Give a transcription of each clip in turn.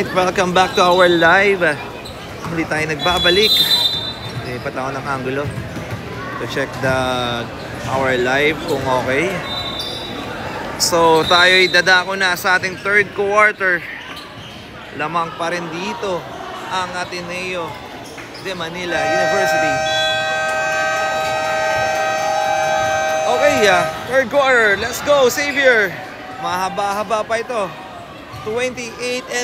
Welcome back to our live. Hindi tayo nagbabalik. Lipat ako ng angulo to check our live kung okay. So tayo'y dadako na sa ating third quarter. Lamang pa rin dito ang Ateneo de Manila University. Okay, third quarter. Let's go, Xavier. Mahaba-haba pa ito. 28-6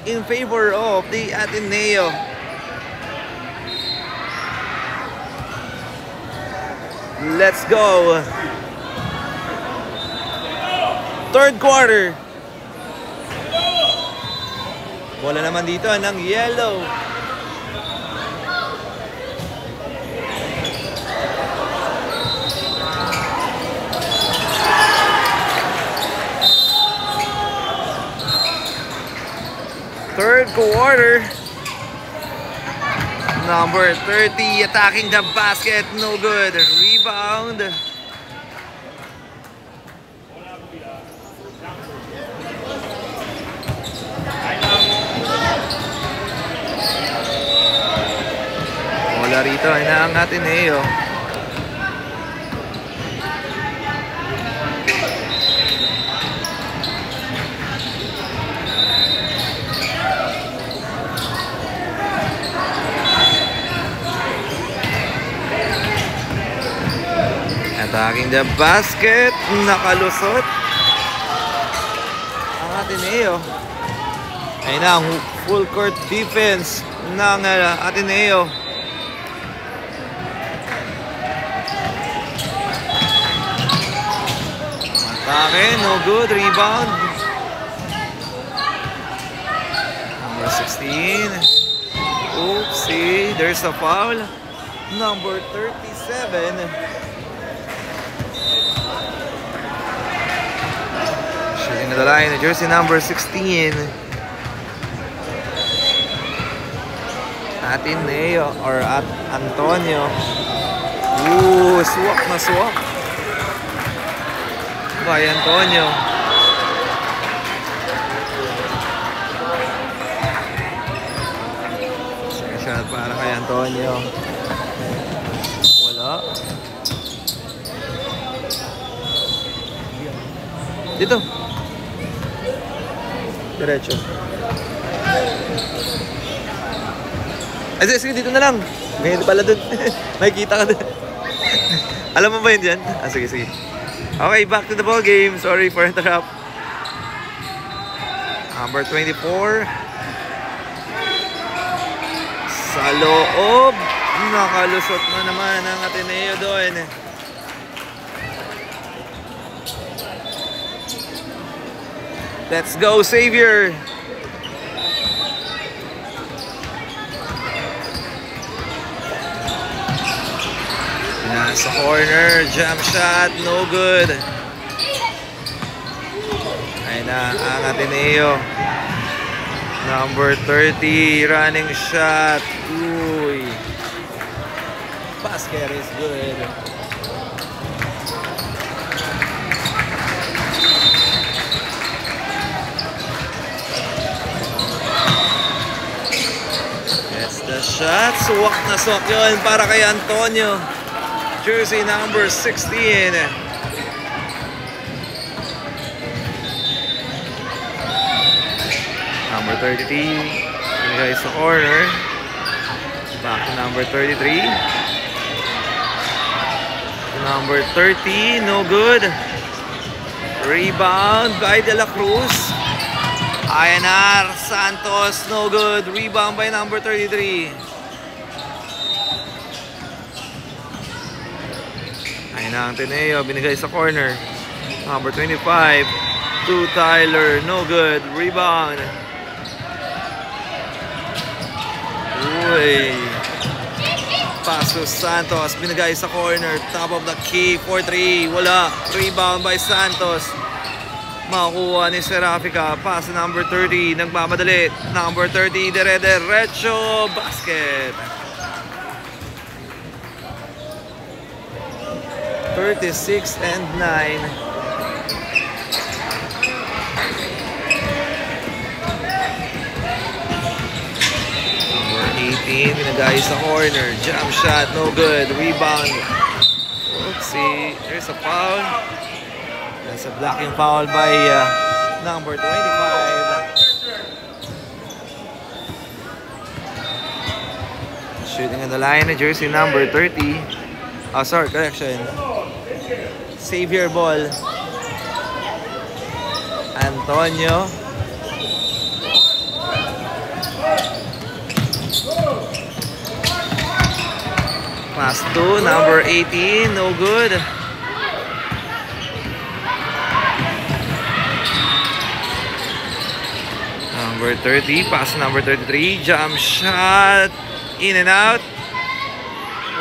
in favor of the Ateneo. Let's go. Third quarter. Bola naman dito ng yellow. Third quarter. Number 30 attacking the basket. No good. Rebound. Bola rito ng Ateneo. Attacking the basket. Nakalusot ang Ateneo. Ayun na ang full court defense ng Ateneo. Atake, no good. Rebound. Number 16. Oopsie, there's a foul. Number 37. Shooting at the line, jersey number 16. Ateneo or Antonio. Ooh, swak na swak. By Antonio. Second shot para kay Antonio. Wala. Dito. Diretso. Ay, sige, dito na lang. Ngayon pala dun. Makikita ka dun. Alam mo ba yun dyan? Ah, sige, sige. Okay, back to the ball game. Sorry for interrupt. Number 24. Sa loob. Nakalusot na naman ang Ateneo doon. Let's go, Xavier. Nasa corner, jump shot, no good. Ayun na ang Ateneo. Number 30, running shot. Uy. Basket is good. That's the shot. Swak na swak yun para kay Antonio. Jersey number 16. Number 33. Binigay sa corner. Back to number 33. Number 30. No good. Rebound by De La Cruz. INR Santos. No good. Rebound by number 33. Ayun na ang Ateneo, binigay sa corner. Number 25 to Tyler, no good. Rebound. Uy. Paso Santos, binigay sa corner. Top of the key, 4-3. Wala. Rebound by Santos. Makukuha ni Serafica. Pass number 30, nagmamadali. Number 30, dire-diretso. Basket. 36-9. Binagay sa corner. Jump shot, no good. Rebound. Oopsie. There's a foul. That's a blocking foul by number 25. Shooting on the line, jersey number 30. Oh, sorry, correction. Xavier ball. Antonio. Pass to number 18, no good. Number 30, pass to number 33, jump shot, in and out.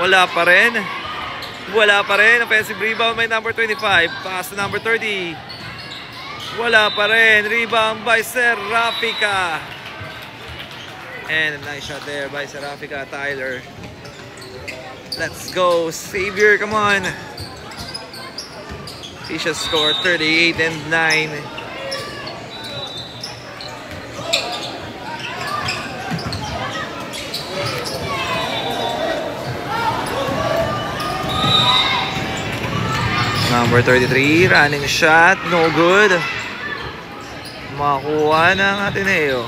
Wala pa rin. Wala pa rin. Offensive rebound by number 25. Pass to number 30. Wala pa rin. Rebound by Serafika. And a nice shot there by Serafika, Tyler. Let's go, Xavier, come on. He should score 38 and 9. Number 33, running shot, no good. Makuha ng Ateneo.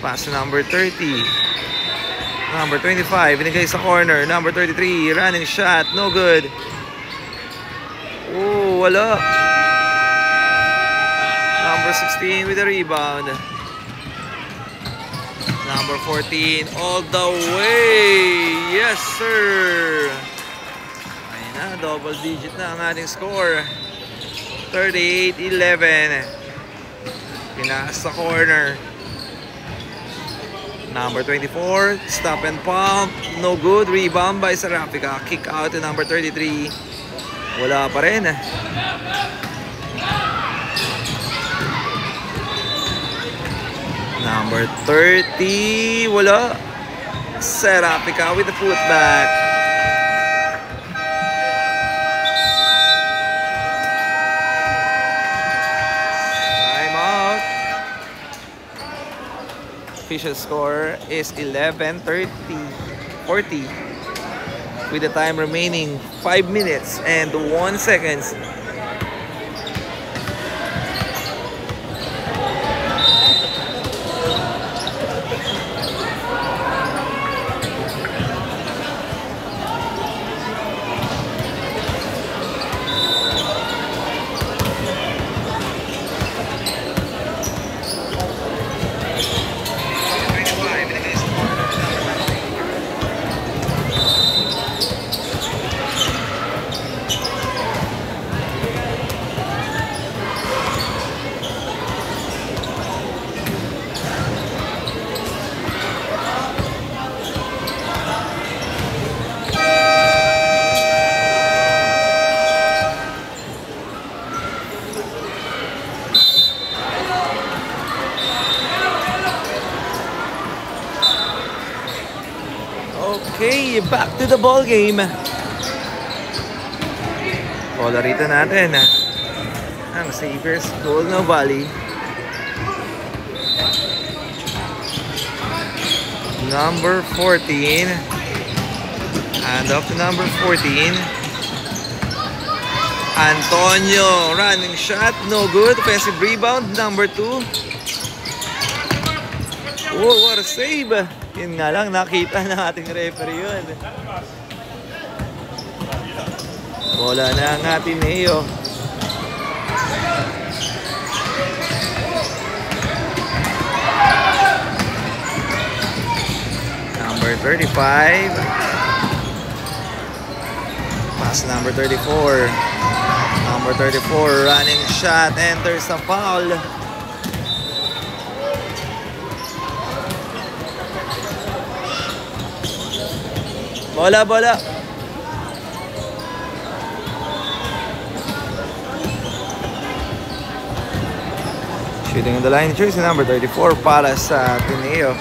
Pass to number 30. Number 25, binigay sa corner. Number 33, running shot, no good. Oh, wala. Number 16 with a rebound. Number 14, all the way. Yes, sir. Ayun na, double digit na ang ating score. 38-11. Pinakas sa corner. Number 24, stop and pump, no good. Rebound by Serafika. Kick out to number 33. Wala pa rin. Number 30, wala. Serafika with the putback. Official score is 11-30-40 with the time remaining 5 minutes and 1 second. Okay, back to the ball game. Bola rito natin ang Sabres Golden Valley. Number 14. And up to number 14. Antonio, running shot, no good. Offensive rebound, number 2. Oh, what a save! Yun nga lang, nakita ng ating referee yun. Bola na ang ating Neo. Number 35. Pass number 34. Number 34, running shot, enters a foul. Bola, bola. Shooting on the line, jersey number 34 para sa Ateneo.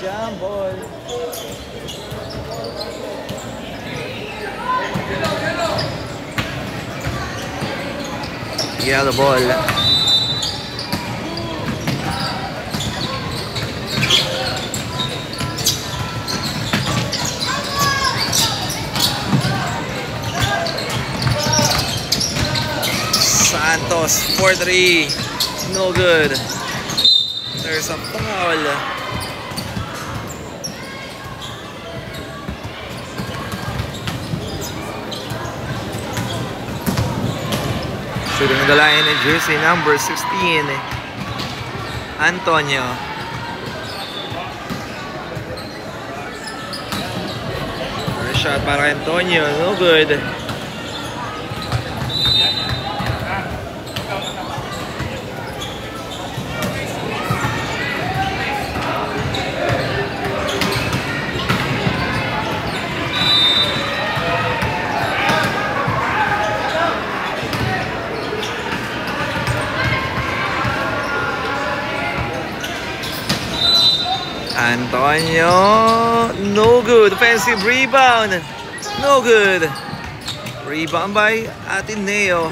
Jump ball. Yellow ball. Santos, 4-3. No good. There's a foul. Shooting in the line, jersey number 16, Antonio. First shot para Antonio, no good. Antonio, no good. Offensive rebound, no good. Rebound by Ateneo.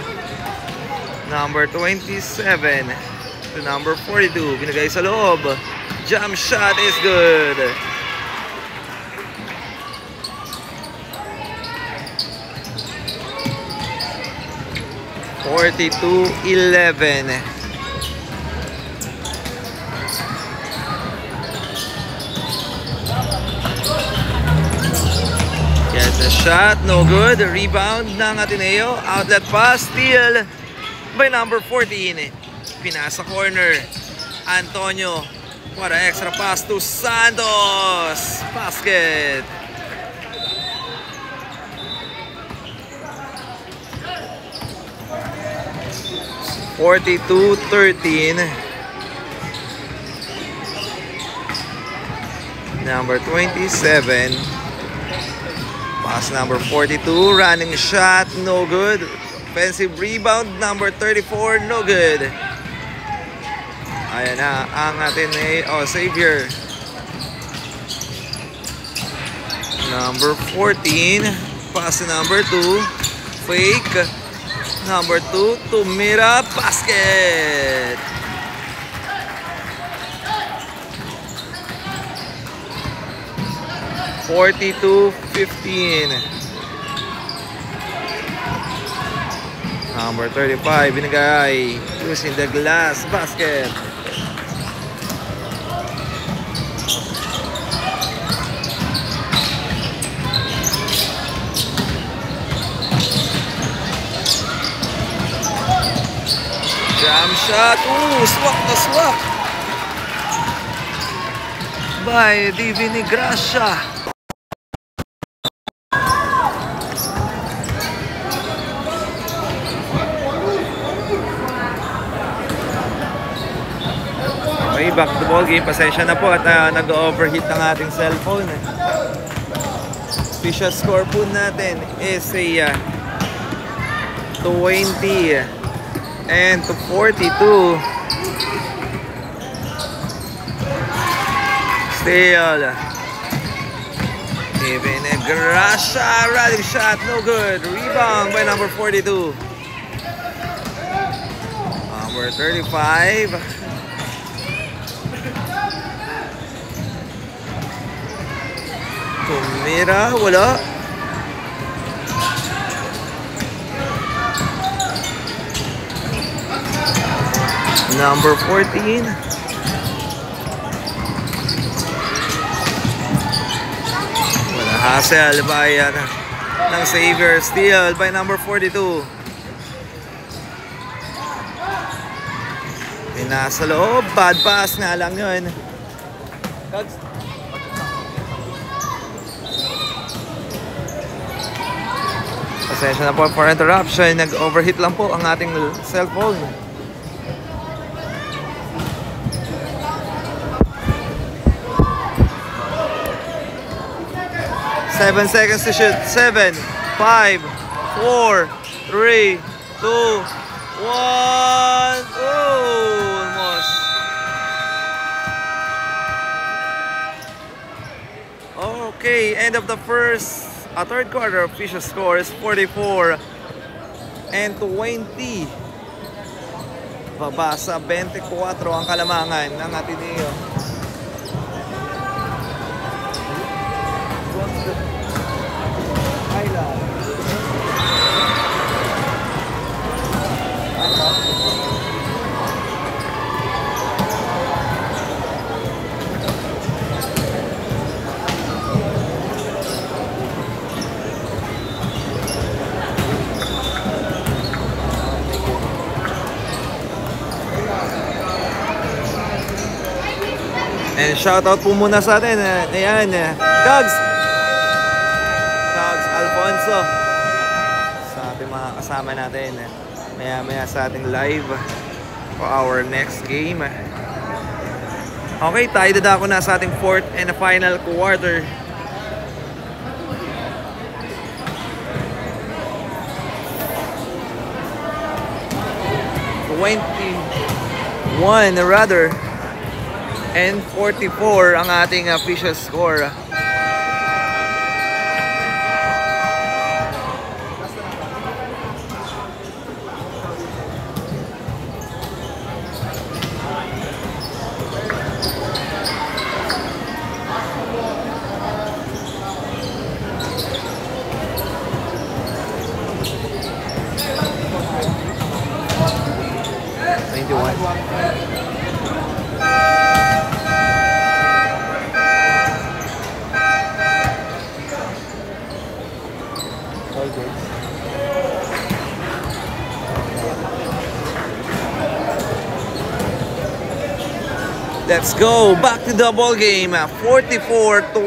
Number 27 to number 42. Binigay sa loob. Jump shot is good. (42-11). Gets a shot, no good. Rebound ng Ateneo. Outlet pass, steal by number 14. Pinasa corner. Antonio. What an extra pass to Santos. Basket. (42-13). Number 27. Pass number 42, running shot, no good. Offensive rebound, number 34, no good. Ayan na ang atin Xavier. Number 14, pass number 2, fake. Number 2, tumira, basket. (42-15). Number 35, binigay. Using the glass basket. Jump shot. Ooh, swak na swak by Divini Gracia. Okay, back to ball game. Pasensya na po at nag-overheat ang ating cellphone. Official score po natin is a 20 and to 42. Still Divini Gracia, rally shot, no good. Rebound by number 42. Number 35. Tumira, wala. Number 14. Wala, hassle by ng Xavier. Steal by number 42. Nasa loob, bad pass nga lang yun. Pasensya na po for interruption. Nag-overheat lang po ang ating cellphone. 7 seconds to shoot. 7, 5, 4, 3, 2, 1. Oh, almost. end of the third quarter, official score is 44 and 20. Baba sa 24 ang kalamangan ng Ateneo. And shoutout po muna sa atin, ayan, Dogs Alfonso, sa ating mga kasama natin maya sa ating live for our next game. Okay, tayo dadako na sa ating fourth and final quarter. And 44 ang ating official score. Let's go back to the ball game. 44-21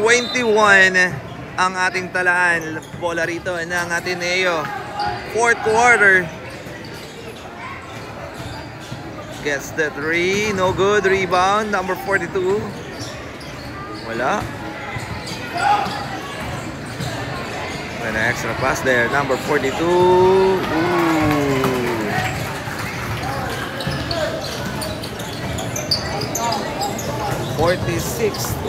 ang ating talaan. Bola rito ng Ateneo. Fourth quarter. Gets the 3. No good. Rebound. Number 42. Wala. An extra pass there. Number 42. Ooh. 46-21.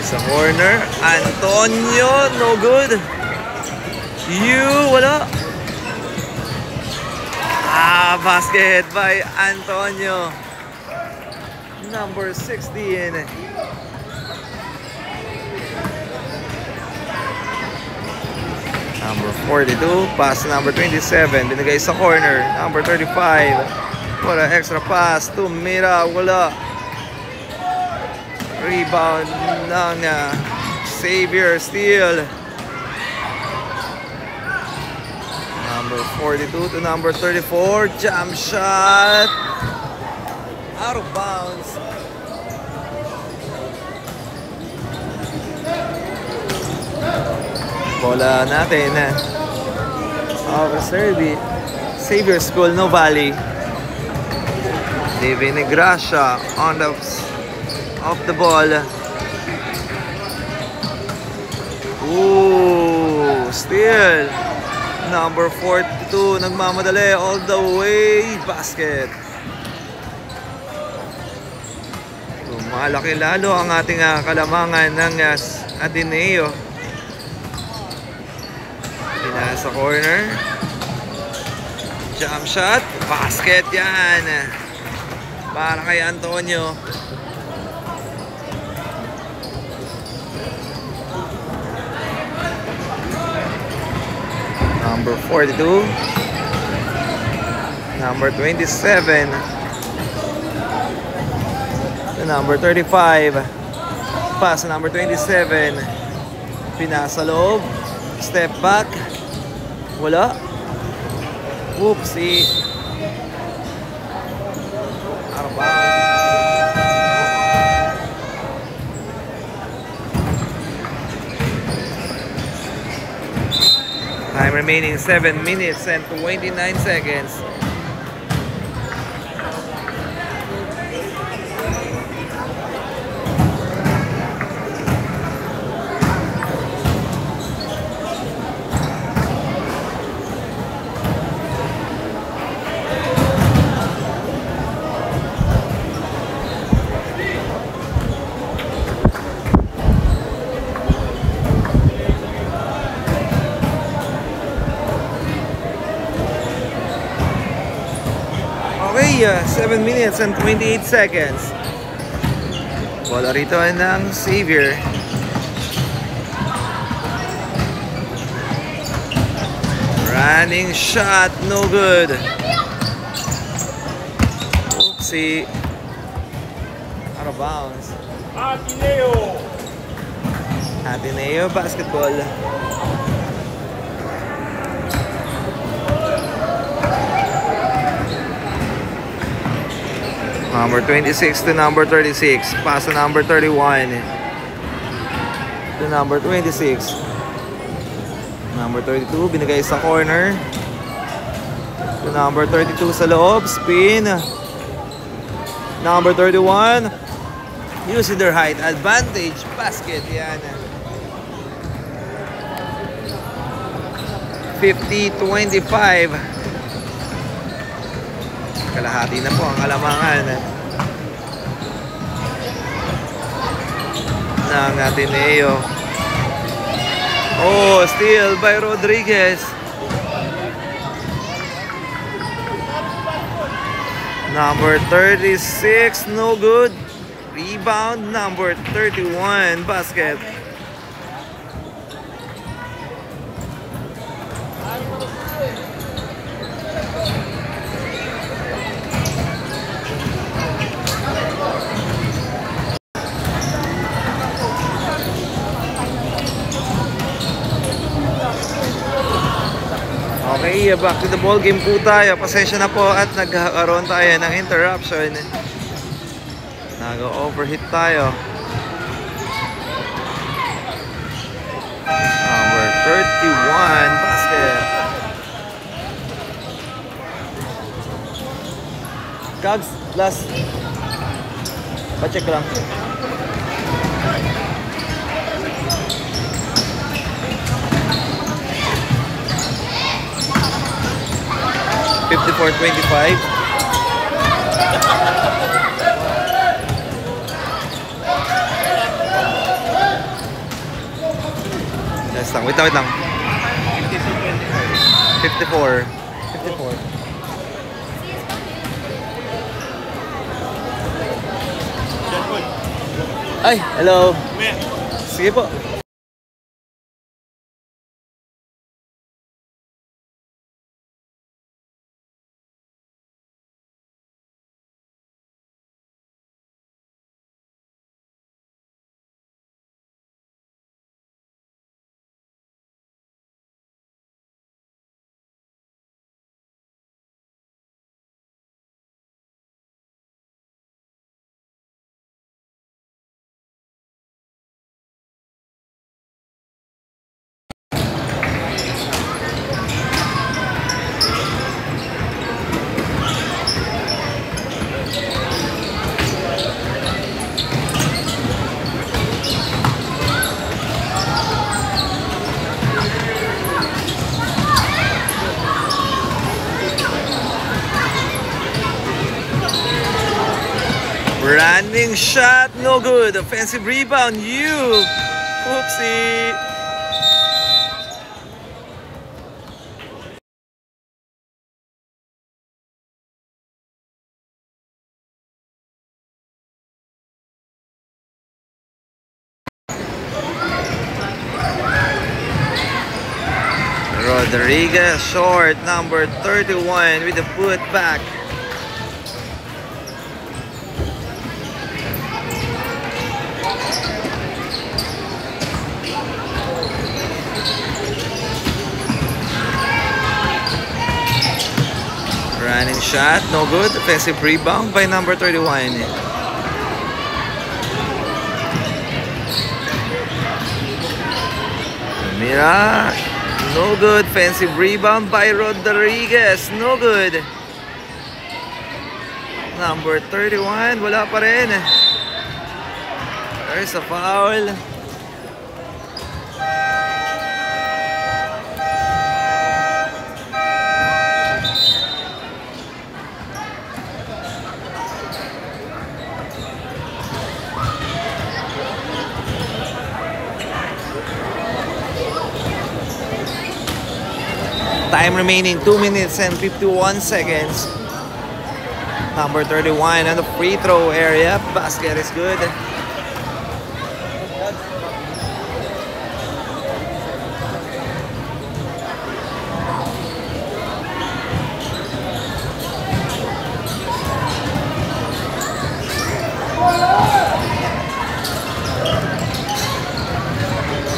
Sa corner, Antonio, no good. Wala. Basket by Antonio. Number 16. Number 42, pass number 27, binigay sa corner. Number 35, wala, extra pass to Mira, wala. Rebound ng Xavier, steal. Number 42 to number 34, jump shot. Out of bounds. Bola natin over serve. Xavier School, No Valley. David Negracia on the off the ball. Ooh, steal. Number 42, nagmamadali all the way. Basket. Malaki lalo ang ating kalamangan ng Ateneo. Sa corner, jump shot, basket yan para kay Antonio. Number 42, number 27, number 35, pass number 27, pinasa loob, step back. Wala. Whoopsie. Out of bounds. Time remaining 7 minutes and 29 seconds. Okay, 7 minutes and 28 seconds. Bola rito ng Xavier. Running shot, no good. Oopsie. Out of bounds. Ateneo basketball. Number 26 to number 36. Pass to number 31. To number 26. Number 32, binigay sa corner. To number 32 sa loob. Spin. Number 31. Using their height advantage. Basket. Yan. 50-25. Kalahati na po ang kalamangan ng Ateneo. Oh, steal by Rodriguez. Number 36, no good. Rebound, number 31, basket. Okay, back to the ball game po tayo. Pasensya na po at nagkaroon tayo ng interruption. Nag-overhit tayo. Number 31, basket. Kags, last. Pa-check lang. $54.25. Last lang. Wait lang. 54. Ay, hello. Sige po. Running shot, no good. Offensive rebound, you. Oopsie. Rodriguez short, number 31 with the put back. Running shot, no good. Offensive rebound by number 31. Mira, no good. Offensive rebound by Rodriguez, no good. Number 31, wala pa rin. There's a foul. Time remaining 2 minutes and 51 seconds. Number 31 on the free throw area. Basket is good.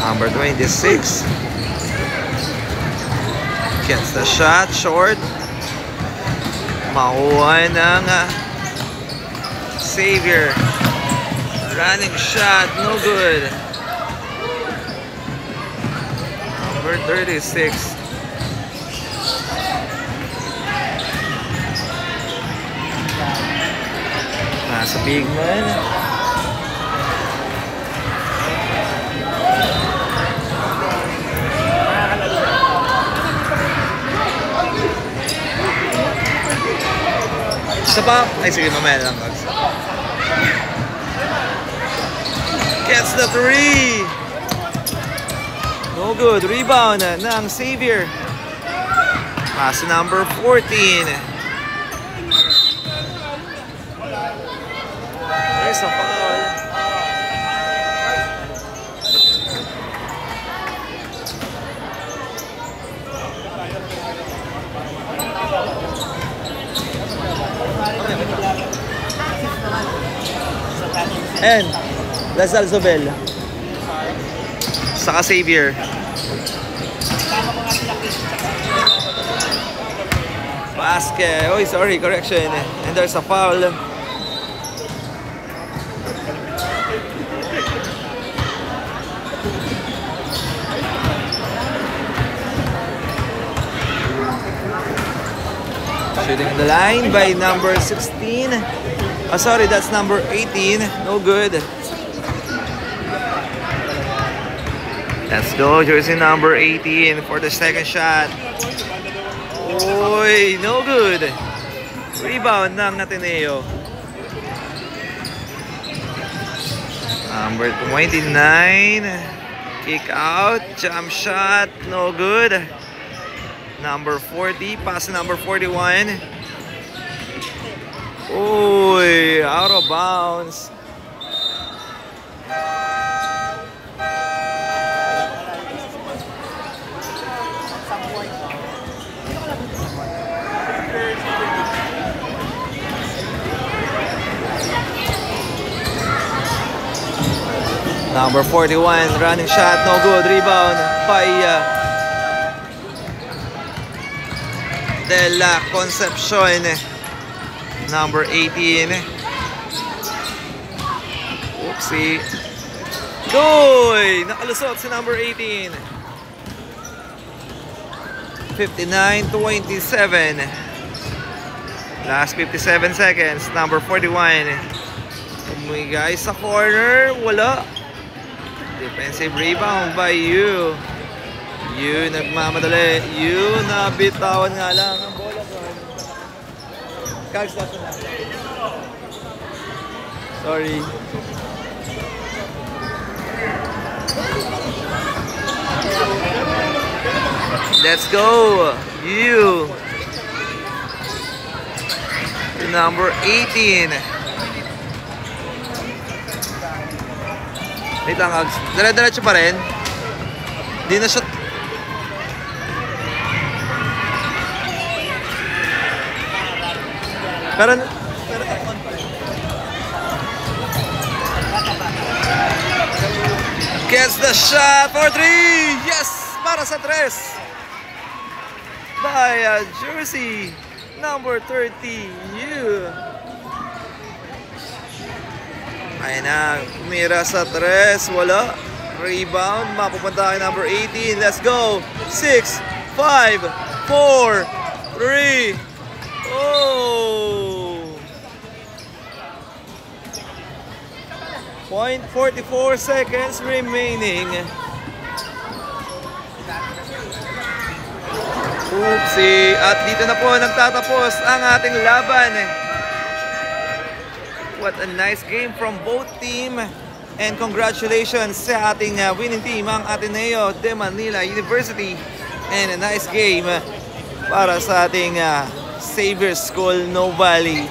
Number 26 gets the shot, short. Makuha ng Xavier. Running shot, no good. Number 36. Nasa big man. Isa pa? Ay, sige, mamaya lang. Gets the three. No good. Rebound ng Xavier. Pass number 14. There's a foul. And Lasal Zobel. Saka Xavier. Basket. Oh, sorry, correction. And there's a foul. Shooting the line by number 16. Oh, sorry, that's number 18. No good. Let's go. Jersey number 18 for the second shot. Oy, no good. Rebound ng Ateneo. Number 29. Kick out. Jump shot. No good. Number 40. Pass number 41. Uy, out of bounds. Number 41, running shot, no good. Rebound by De La Concepcion. Number 18. Oopsie. Goy! Nakalusot si number 18. 59-27. Last 57 seconds. Number 41. Umigay sa corner. Wala. Defensive rebound by Yu. Yu nagmamadali. Yu nabitawan nga lang ang bola. Kags na. Sorry. Let's go. Yu. Number 18. Wait lang, Ags. Dire-diretso pa rin. Di na siya. Pero gets the shot for 3. Yes! Para sa 3. By jersey number 30. Ayun na, umira sa 3. Wala. Rebound. Mapupunta kay number 18. Let's go. 6, 5, 4, 3. Oh! 0.44 seconds remaining. Oopsie. At dito na po nagtatapos ang ating laban. What a nice game from both team. And congratulations sa ating winning team, ang Ateneo de Manila University. And a nice game para sa ating Xavier School, No Valley.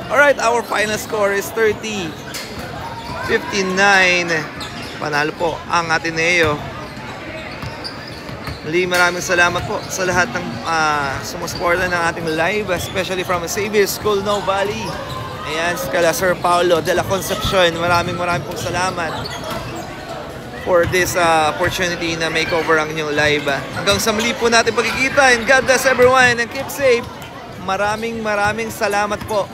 Alright, our final score is 30-59. Panalo po ang Ateneo. Muli maraming salamat po sa lahat ng sumusuporta ng ating live, especially from Xavier School, No Valley. Ayan, kala Sir Paulo de la Concepcion. Maraming pong salamat for this opportunity na makeover ang inyong live. Hanggang sa muli po natin pagkikita, and God bless everyone and keep safe. Maraming salamat po.